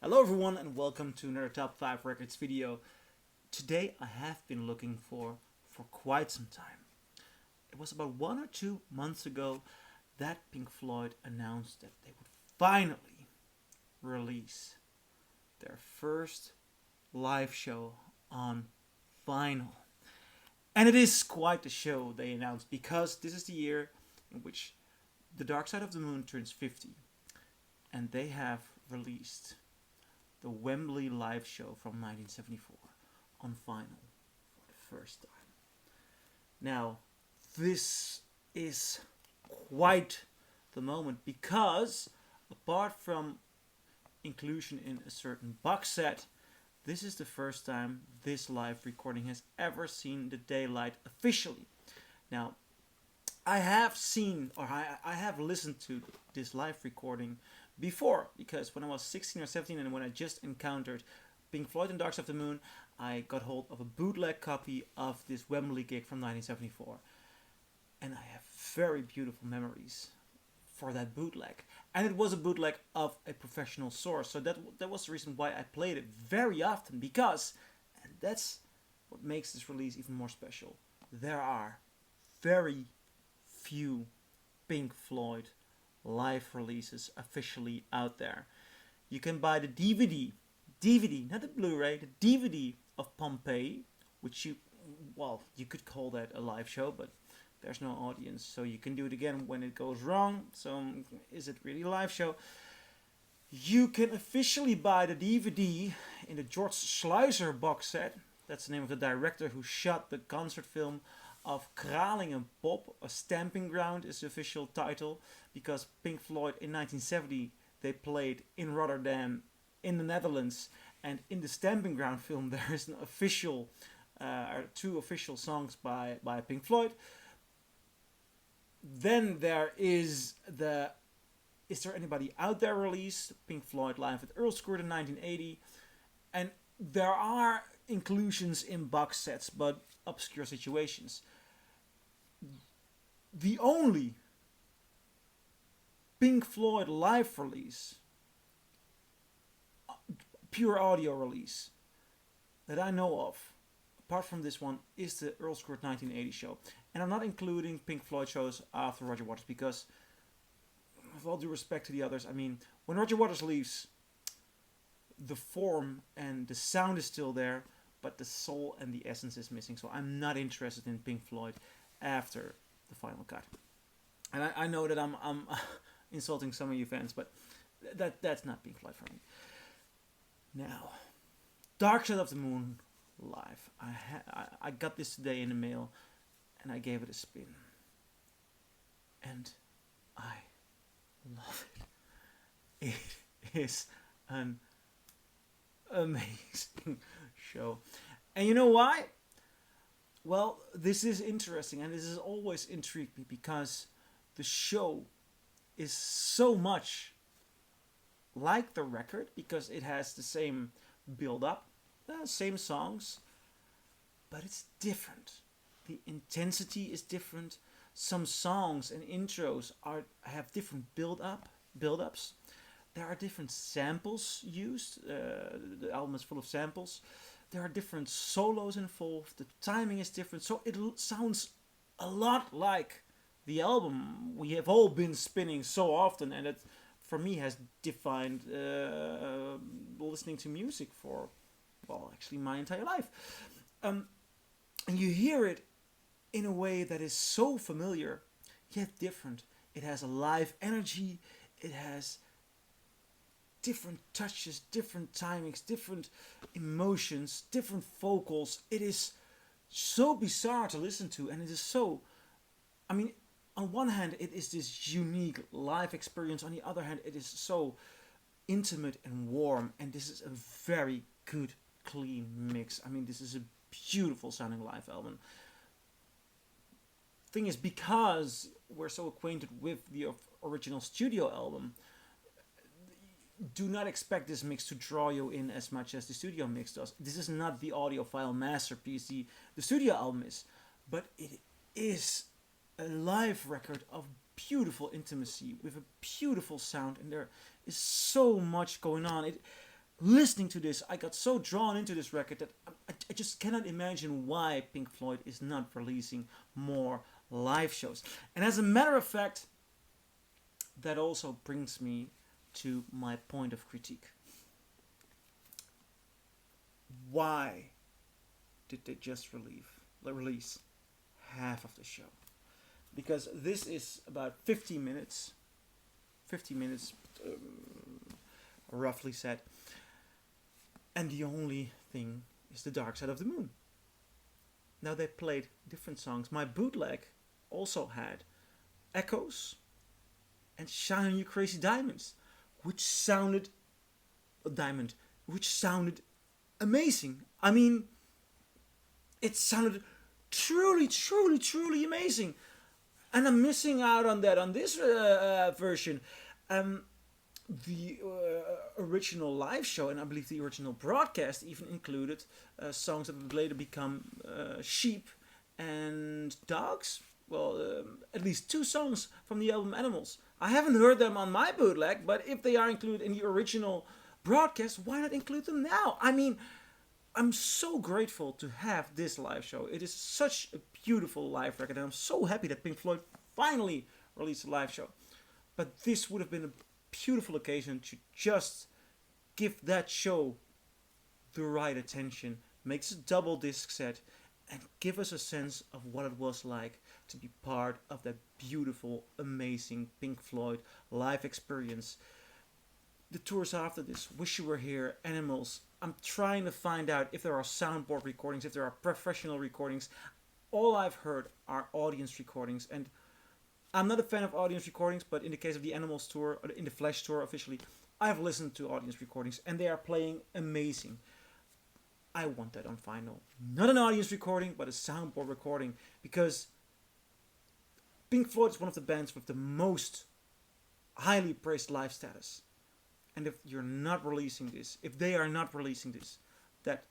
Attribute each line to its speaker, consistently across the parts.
Speaker 1: Hello everyone and welcome to another Top 5 Records video. Today I have been looking for quite some time. It was about 1 or 2 months ago that Pink Floyd announced that they would finally release their first live show on vinyl. And it is quite the show they announced because this is the year in which The Dark Side of the Moon turns 50 and they have released the Wembley live show from 1974 on vinyl for the first time. Now, this is quite the moment because, apart from inclusion in a certain box set, this is the first time this live recording has ever seen the daylight officially. Now, I have seen or I have listened to this live recording before because when I was 16 or 17 and when I just encountered Pink Floyd and Dark Side of the Moon, I got hold of a bootleg copy of this Wembley gig from 1974. And I have very beautiful memories for that bootleg. And it was a bootleg of a professional source. So that was the reason why I played it very often because, and that's what makes this release even more special, there are very few Pink Floyd live releases officially out there. You can buy the DVD, not the Blu-ray, the DVD of Pompeii, which you could call that a live show, but there's no audience, so you can do it again when it goes wrong. So is it really a live show? You can officially buy the DVD in the George Sluizer box set. That's the name of the director who shot the concert film of Kralingen Pop. A Stamping Ground is the official title because Pink Floyd in 1970 they played in Rotterdam in the Netherlands, and in the Stamping Ground film there is an official two official songs by Pink Floyd. Then there is the Is There Anybody Out There release, Pink Floyd live at Earl's Court in 1980, and there are inclusions in box sets but obscure situations. The only Pink Floyd live release, pure audio release, that I know of, apart from this one, is the Earl's Court 1980 show. And I'm not including Pink Floyd shows after Roger Waters because, with all due respect to the others, I mean, when Roger Waters leaves, the form and the sound is still there, but the soul and the essence is missing. So I'm not interested in Pink Floyd after the final cut. And I know that I'm insulting some of you fans, but that's not Pink Floyd for me. Now, Dark Side of the Moon live. I got this today in the mail, and I gave it a spin, and I love it. It is an amazing show. And you know why? Well, this is interesting, and this has always intrigued me because the show is so much like the record because it has the same build up, same songs, but it's different. The intensity is different. Some songs and intros have different build-ups. There are different samples used. The album is full of samples. There are different solos involved. The timing is different. So it sounds a lot like the album we have all been spinning so often, and it, for me, has defined listening to music for, well, actually my entire life. And you hear it in a way that is so familiar, yet different. It has a live energy. It has different touches, different timings, different emotions, different vocals. It is so bizarre to listen to, and it is so, I mean, on one hand it is this unique live experience, on the other hand it is so intimate and warm, and this is a very good clean mix. I mean, this is a beautiful sounding live album. Thing is, because we're so acquainted with the original studio album, do not expect this mix to draw you in as much as the studio mix does. This is not the audiophile masterpiece the studio album is, but it is a live record of beautiful intimacy with a beautiful sound, and there is so much going on. listening to this, I got so drawn into this record that I just cannot imagine why Pink Floyd is not releasing more live shows. And as a matter of fact, that also brings me to my point of critique. Why did they just release half of the show? Because this is about 50 minutes, roughly said, and the only thing is the Dark Side of the Moon. Now they played different songs. My bootleg also had Echoes and Shine On You Crazy Diamonds, which sounded amazing. I mean, it sounded truly amazing, and I'm missing out on that on this version. The original live show, and I believe the original broadcast, even included songs that would later become Sheep and Dogs. Well, at least 2 songs from the album Animals. I haven't heard them on my bootleg, but if they are included in the original broadcast, why not include them now? I mean, I'm so grateful to have this live show. It is such a beautiful live record, and I'm so happy that Pink Floyd finally released a live show. But this would have been a beautiful occasion to just give that show the right attention, makes a double disc set, and give us a sense of what it was like to be part of that beautiful, amazing Pink Floyd live experience. The tours after this, Wish You Were Here, Animals. I'm trying to find out if there are soundboard recordings, if there are professional recordings. All I've heard are audience recordings, and I'm not a fan of audience recordings, but in the case of the Animals tour, or in the Flash tour officially, I've listened to audience recordings, and they are playing amazing. I want that on vinyl. Not an audience recording, but a soundboard recording, because Pink Floyd is one of the bands with the most highly praised live status. And if you're not releasing this, if they are not releasing this, that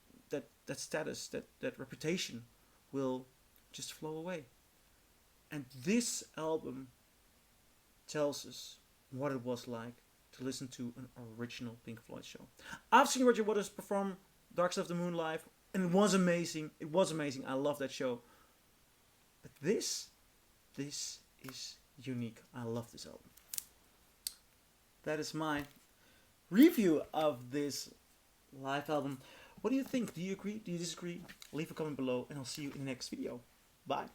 Speaker 1: status, that reputation will just flow away. And this album tells us what it was like to listen to an original Pink Floyd show. I've seen Roger Waters perform Dark Side of the Moon live, and it was amazing. It was amazing. I love that show. But this is unique. I love this album. That is my review of this live album. What do you think? Do you agree? Do you disagree? Leave a comment below, and I'll see you in the next video. Bye.